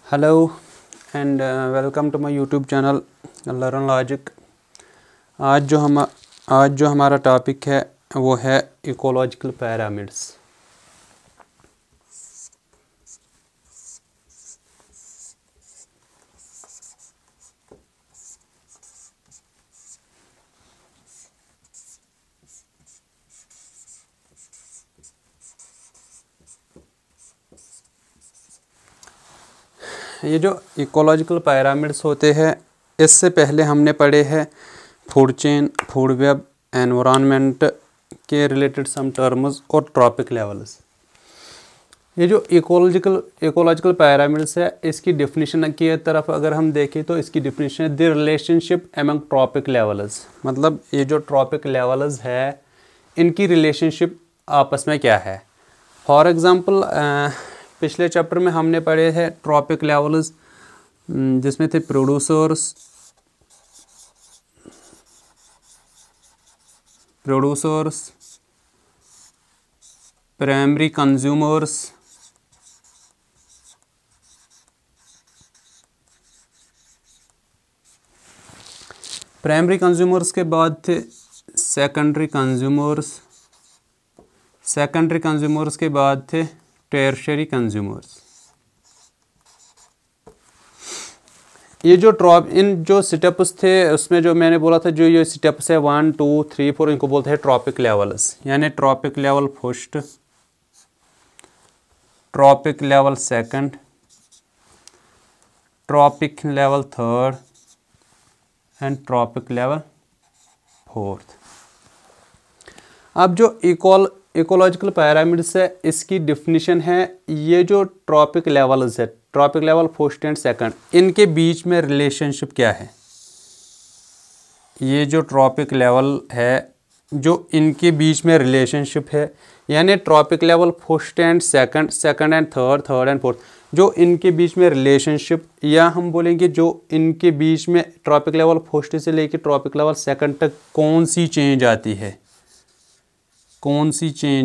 Hello and welcome to my YouTube channel learn logic. आज जो हमारा टॉपिक है वो है इकोलॉजिकल पैरामिड्स। ये जो इकोलॉजिकल पैरामिड्स होते हैं, इससे पहले हमने पढ़े हैं food chain, food web, environment के रिलेटेड सम टर्म्स और ट्रॉपिक लेवल्स। ये जो इकोलॉजिकल पैरामिड्स है, इसकी डेफिनेशन की तरफ अगर हम देखें तो इसकी डेफिनेशन है the relationship among trophic levels. मतलब ये जो ट्रॉपिक लेवल्स है, इनकी रिलेशनशिप आपस में क्या है। फॉर एग्ज़ाम्पल पिछले चैप्टर में हमने पढ़े हैं ट्रॉपिक लेवल्स, जिसमें थे प्रोड्यूसर्स, प्राइमरी कंज्यूमर्स, के बाद थे सेकेंडरी कंज्यूमर्स के बाद थे टर्शियरी कंज्यूमर्स। ये जो इन जो स्टेप्स थे, उसमें जो मैंने बोला था, जो ये स्टेप्स है 1, 2, 3, 4, इनको बोलते हैं ट्रॉपिक लेवल्स। यानी tropic level first, tropic level second, trophic level third and trophic level fourth. अब जो इकोलॉजिकल पैरामिड्स है, इसकी डेफिनेशन है, ये जो ट्रॉपिक लेवल्स है, tropic level first and second, इनके बीच में रिलेशनशिप क्या है। ये जो ट्रॉपिक लेवल है, जो इनके बीच में रिलेशनशिप है, यानी tropic level first and second, second and third, third and fourth, जो इनके बीच में रिलेशनशिप, या हम बोलेंगे जो इनके बीच में ट्रॉपिक लेवल फर्स्ट से लेकर ट्रॉपिक लेवल सेकंड तक कौन सी चेंज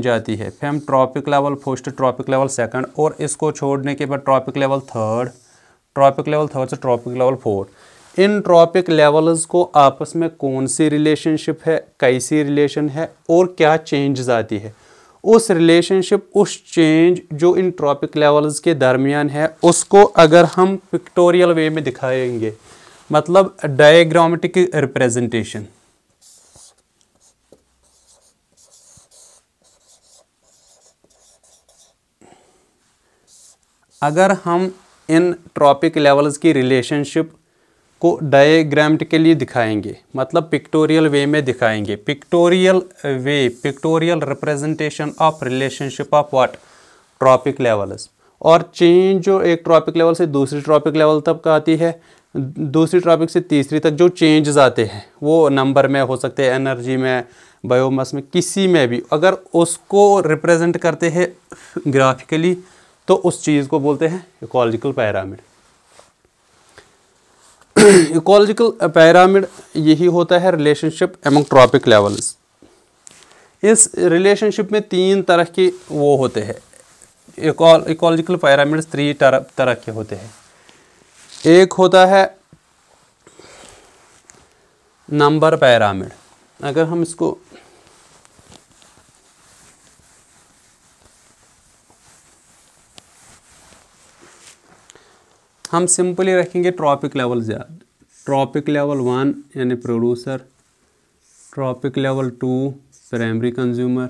आती है, फिर हम tropic level first, tropic level second, और इसको छोड़ने के बाद ट्रॉपिक लेवल थर्ड से ट्रॉपिक लेवल फोर्थ। इन ट्रॉपिक लेवल्स को आपस में कौन सी रिलेशनशिप है, कैसी रिलेशन है और क्या चेंजेस आती है, उस रिलेशनशिप, उस चेंज जो इन ट्रॉपिक लेवल्स के दरमियान है, उसको अगर हम पिक्टोरियल वे में दिखाएंगे, मतलब डायग्रामेटिक रिप्रेजेंटेशन। अगर हम इन ट्रॉपिक लेवल्स की रिलेशनशिप को डायग्रामेटिकली दिखाएंगे, मतलब पिक्टोरियल वे में दिखाएंगे, pictorial representation of relationship of what, tropic levels. और चेंज जो एक ट्रॉपिक लेवल से दूसरी ट्रॉपिक लेवल तक आती है, दूसरी ट्रॉपिक से तीसरी तक जो चेंजेस आते हैं, वो नंबर में हो सकते हैं, एनर्जी में, बायोमास में, किसी में भी। अगर उसको रिप्रेजेंट करते हैं ग्राफिकली, तो उस चीज़ को बोलते हैं इकोलॉजिकल पैरामिड। इकोलॉजिकल पैरामिड यही होता है रिलेशनशिप एमंग ट्रॉपिक लेवल्स। इस रिलेशनशिप में 3 तरह के वो होते हैं, इकोलॉजिकल पैरामिड्स 3 तरह के होते हैं। एक होता है नंबर पैरामिड। अगर हम इसको हम सिंपली रखेंगे ट्रॉपिक लेवल ज़्यादा, ट्रॉपिक लेवल 1 यानी producer, trophic level 2 primary consumer,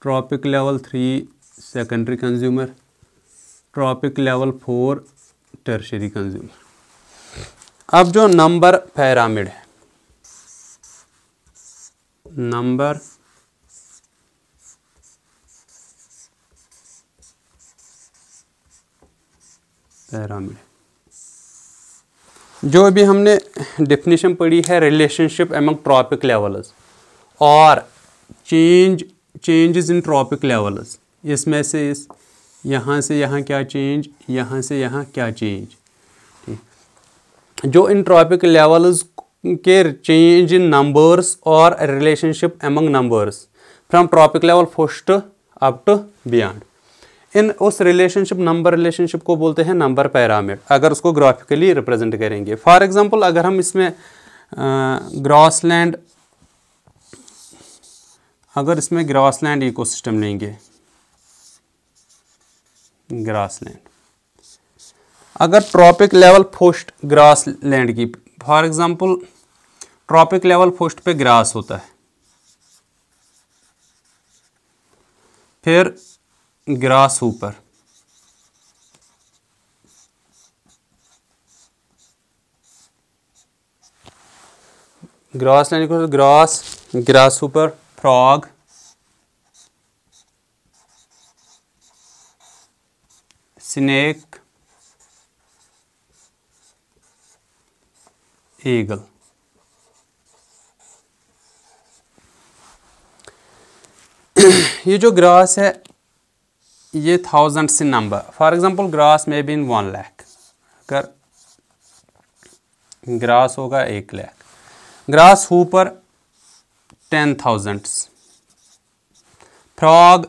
trophic level 3 secondary consumer, trophic level 4 tertiary consumer. अब जो नंबर पैरामिड है, नंबर पैरामिड, जो अभी हमने डेफिनेशन पढ़ी है रिलेशनशिप एमंग ट्रॉपिक लेवल्स और चेंजेस इन ट्रॉपिक लेवल्स, इसमें से यहाँ से यहाँ क्या चेंज, यहाँ से यहाँ क्या चेंज, जो इन ट्रॉपिक लेवल्स के चेंज इन नंबर्स और relationship among numbers from trophic level first up to beyond. In उस रिलेशनशिप नंबर रिलेशनशिप को बोलते हैं नंबर पैरामिड, अगर उसको ग्राफिकली रिप्रेजेंट करेंगे। फॉर एग्जांपल अगर हम इसमें ग्रासलैंड इकोसिस्टम लेंगे, ग्रासलैंड, अगर ट्रॉपिक लेवल फॉरेस्ट ग्रासलैंड की, for example trophic level forest पे ग्रास होता है, फिर ग्रास ऊपर, ग्रासलैंड को ग्रास ऊपर, फ्रॉग, स्नेक, ईगल। ये जो ग्रास है ये thousands in number, for example grass में बी इन 1 लाख, अगर ग्रास होगा 1 लाख, ग्रास ऊपर 10,000, फ्रॉग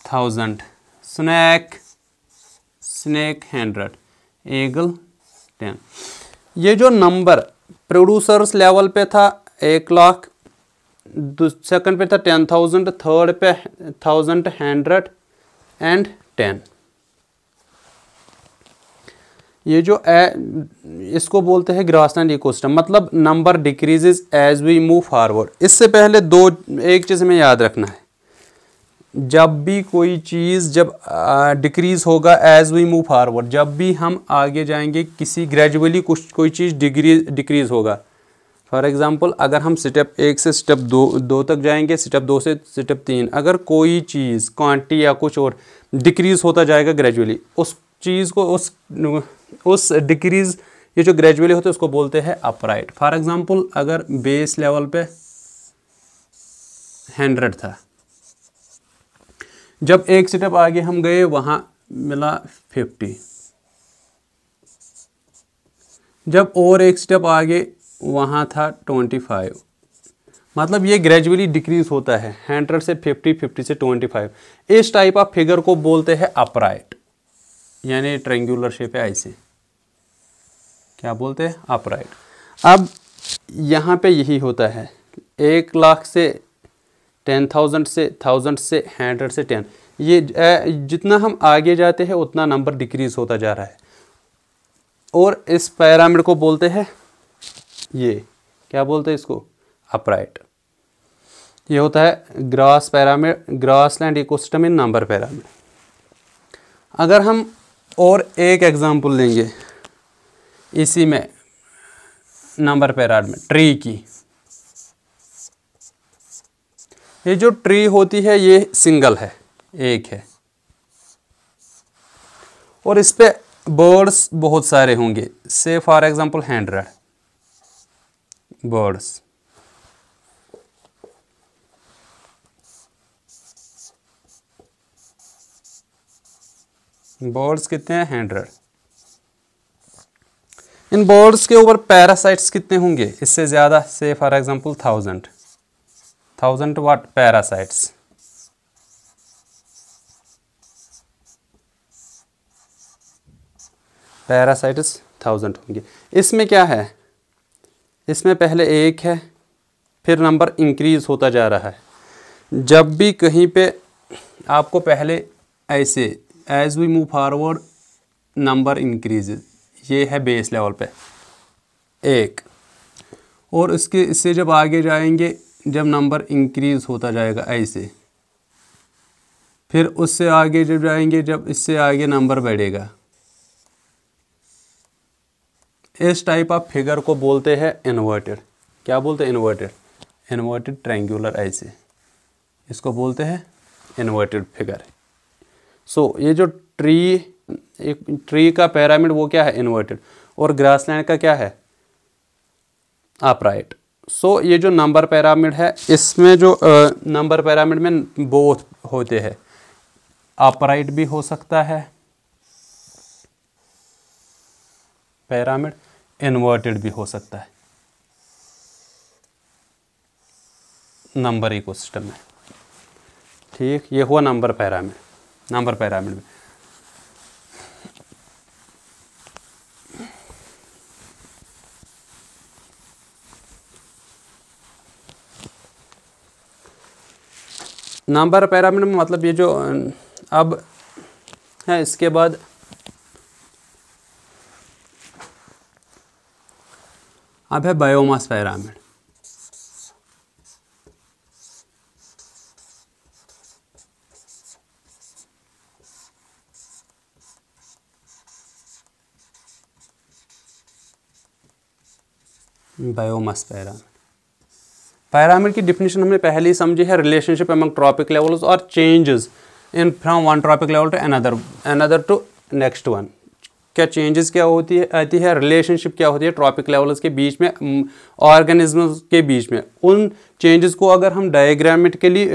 1000, स्नेक 100, ईगल 10। ये जो नंबर प्रोड्यूसर्स लेवल पे था 1 लाख, सेकंड पे था 10,000, थर्ड पे 1000, 100 एंड 10। ये जो इसको बोलते हैं ग्रासलैंड इकोसिस्टम, मतलब number decreases as we move forward. इससे पहले एक चीज़ हमें याद रखना है, जब भी कोई चीज़ जब डिक्रीज होगा एज वी मूव फॉरवर्ड, जब भी हम आगे जाएंगे किसी ग्रेजुअली कोई चीज़ डिक्रीज होगा। फॉर एग्जांपल अगर हम स्टेप 1 से स्टेप 2 तक जाएंगे, स्टेप 2 से स्टेप 3, अगर कोई चीज़ क्वांटिटी या कुछ और डिक्रीज होता जाएगा ग्रेजुअली, उस चीज़ को उस डिक्रीज, ये जो ग्रेजुअली होता है उसको बोलते हैं अपराइट। फॉर एग्जांपल अगर बेस लेवल पे 100 था, जब एक स्टेप आगे हम गए वहाँ मिला 50, जब और एक स्टेप आगे वहाँ था 25, मतलब ये ग्रेजुअली डिक्रीज होता है 100 से 50, 50 से 25। इस टाइप ऑफ फिगर को बोलते हैं अपराइट, यानी ट्रायंगुलर शेप है ऐसे, क्या बोलते हैं अपराइट। अब यहाँ पे यही होता है 1 लाख से 10,000 से 1000 से 100 से 10, ये जितना हम आगे जाते हैं उतना नंबर डिक्रीज होता जा रहा है, और इस पैरामिड को बोलते हैं, ये क्या बोलते हैं इसको, अपराइट। ये होता है ग्रास पैरामिड, ग्रासलैंड इकोसिस्टम इन नंबर पैरामिड। अगर हम और एक एग्जांपल लेंगे इसी में नंबर पैरामिड ट्री की, ये जो ट्री होती है ये सिंगल है, एक है, और इस पे बर्ड्स बहुत सारे होंगे, से फॉर एग्जांपल 100 बर्ड्स। बर्ड्स कितने हैं, 100। इन बर्ड्स के ऊपर पैरासाइट्स कितने होंगे, इससे ज़्यादा, से for example 1000 what parasites. Parasites 1000 होंगे। इसमें क्या है, इसमें पहले 1 है, फिर नंबर इंक्रीज होता जा रहा है। जब भी कहीं पे आपको पहले ऐसे as we move forward number increases, ये है बेस लेवल पे 1, और इससे जब आगे जाएंगे, जब नंबर इंक्रीज होता जाएगा ऐसे, फिर उससे आगे जब जाएंगे, जब इससे आगे नंबर बढ़ेगा, इस टाइप ऑफ फिगर को बोलते हैं इन्वर्टेड। क्या बोलते हैं, इन्वर्टेड ट्रायंगुलर ऐसे, इसको बोलते हैं इन्वर्टेड फिगर। सो ये जो ट्री का पैरामिड वो क्या है, इन्वर्टेड, और ग्रासलैंड का क्या है, अपराइट। सो ये जो नंबर पैरामिड है, इसमें जो नंबर पैरामिड में बोथ होते हैं, अपराइट भी हो सकता है पैरामिड, इन्वर्टेड भी हो सकता है नंबर इकोसिस्टम में। ठीक, ये हुआ नंबर पैरामिड। नंबर पिरामिड में। नंबर पिरामिड में मतलब ये जो अब है, इसके बाद अब है biomass pyramid. Biomass pyramid, pyramid की डिफिनीशन हमने पहले ही समझी है, रिलेशनशिप अमंग ट्रॉपिक लेवल्स और changes in from one trophic level to another to next one. क्या चेंजेस क्या होती है आती है, रिलेशनशिप क्या होती है ट्रॉपिक लेवल्स के बीच में, ऑर्गेनिज्म्स के बीच में। उन चेंजेस को अगर हम डायग्रामेटिकली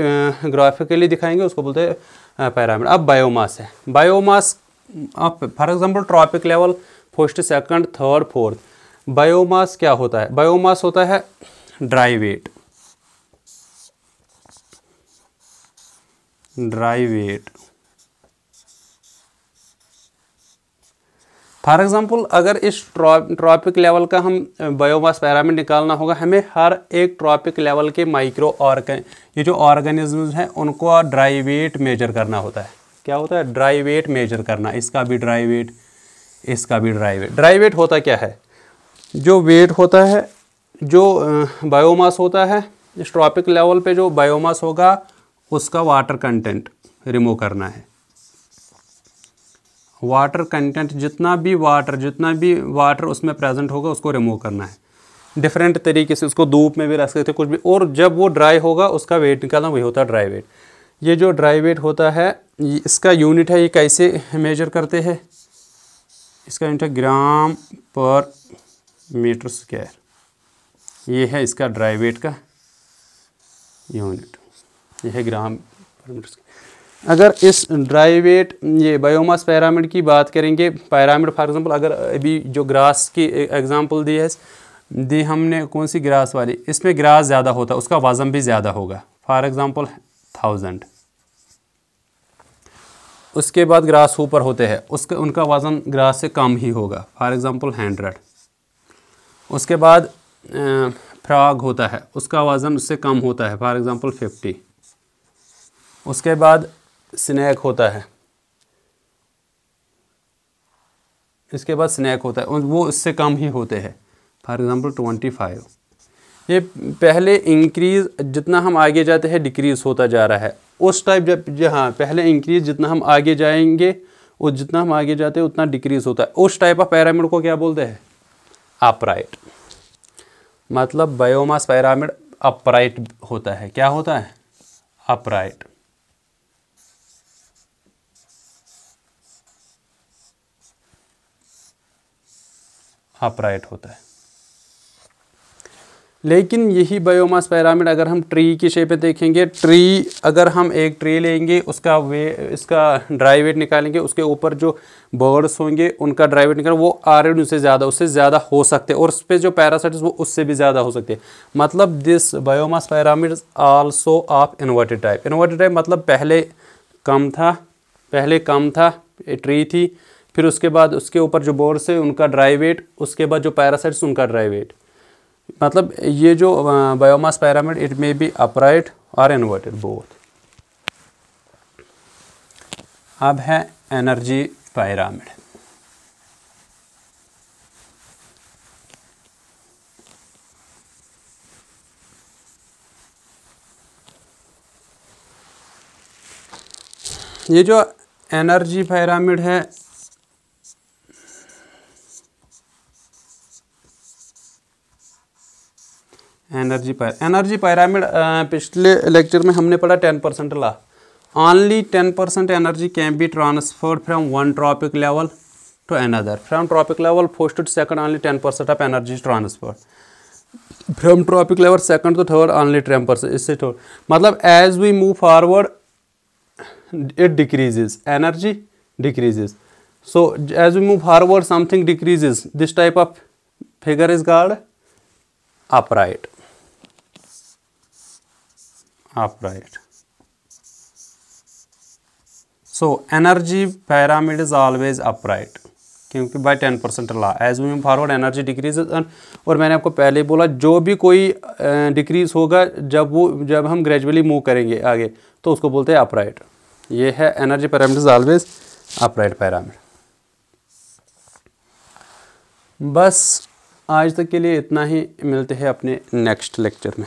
ग्राफिकली दिखाएंगे उसको बोलते हैं पिरामिड। अब बायोमास है, बायोमास अब for example trophic level first, second, third, fourth. Biomass क्या होता है, बायोमास होता है dry weight, dry weight. For example अगर इस ट्रॉपिक लेवल का हम बायोमास पिरामिड निकालना होगा, हमें हर एक ट्रॉपिक लेवल के ये जो ऑर्गेनिज्म्स हैं उनको ड्राई वेट मेजर करना होता है। क्या होता है, ड्राई वेट मेजर करना। इसका भी ड्राई वेट, इसका भी ड्राई वेट। ड्राई वेट होता क्या है, जो वेट होता है, जो बायोमास होता है, इस ट्रॉपिक लेवल पे जो बायोमास होगा उसका वाटर कंटेंट रिमूव करना है। वाटर कंटेंट जितना भी वाटर उसमें प्रेजेंट होगा उसको रिमूव करना है। डिफरेंट तरीके से उसको धूप में भी रख सकते कुछ भी, और जब वो ड्राई होगा उसका वेट निकालना, वही होता है ड्राई वेट। ये जो ड्राई वेट होता है इसका यूनिट है, ये कैसे मेजर करते हैं, इसका यूनिट है ग्राम पर मीटर स्क्वायर। ये है इसका ड्राई वेट का यूनिट, ये है ग्राम पर मीटर स्क्वायर। अगर इस ड्राई वेट ये बायोमास पिरामिड की बात करेंगे, पिरामिड फॉर एग्जांपल अगर अभी जो ग्रास की एग्जांपल दी हमने, कौन सी ग्रास वाली, इसमें ग्रास ज़्यादा होता है, उसका वज़न भी ज़्यादा होगा। For example 1000। उसके बाद ग्रास ऊपर होते हैं, उनका वज़न ग्रास से कम ही होगा। For example 100। उसके बाद फ्रॉग होता है, उसका वज़न उससे कम होता है। For example 50। उसके बाद स्नैक होता है, इसके बाद स्नैक होता है, वो इससे कम ही होते हैं। For example 25। ये पहले इंक्रीज, जितना हम आगे जाते हैं डिक्रीज होता जा रहा है। उस टाइप जब हाँ पहले इंक्रीज, जितना हम आगे जाएंगे और जितना हम आगे जाते हैं उतना डिक्रीज होता है। उस टाइप ऑफ पिरामिड को क्या बोलते हैं, अपराइट। मतलब बायोमास पिरामिड अपराइट होता है। क्या होता है, अपराइट। अपराइट होता है। लेकिन यही बायोमास पिरामिड अगर हम ट्री की शेप में देखेंगे, ट्री अगर हम एक ट्री लेंगे, इसका ड्राई वेट निकालेंगे, उसके ऊपर जो बर्ड्स होंगे उनका ड्राई वेट निकालेंगे, वो ऑलरेडी उससे ज़्यादा हो सकते हैं, और उस पर जो पैरासाइट्स वो उससे भी ज़्यादा हो सकते हैं। मतलब this biomass pyramid also of inverted type. Inverted type मतलब पहले कम था, ट्री थी, फिर उसके बाद उसके ऊपर जो बर्ड्स है उनका ड्राई वेट, उसके बाद जो पैरासाइट्स उनका ड्राई वेट। मतलब ये जो biomass pyramid it may be upright और इन्वर्टेड बोथ। अब है एनर्जी पिरामिड। ये जो एनर्जी पिरामिड है, एनर्जी पिरामिड पिछले लेक्चर में हमने पढ़ा 10% law. Only 10% energy can be transferred from one trophic level to another. From trophic level first to second only 10% of energy transferred. From trophic level second to third only 10%। इससे थोड़ा मतलब as we move forward it decreases, energy decreases. So as we move forward something decreases. This type of figure is called upright. So energy pyramid is always upright, क्योंकि by 10% law as we move forward energy decrease. और मैंने आपको पहले ही बोला जो भी कोई decrease होगा जब हम ग्रेजुअली मूव करेंगे आगे तो उसको बोलते हैं अपराइट। ये है energy pyramid is always upright pyramid। बस आज तक के लिए इतना ही, मिलते हैं अपने नेक्स्ट लेक्चर में।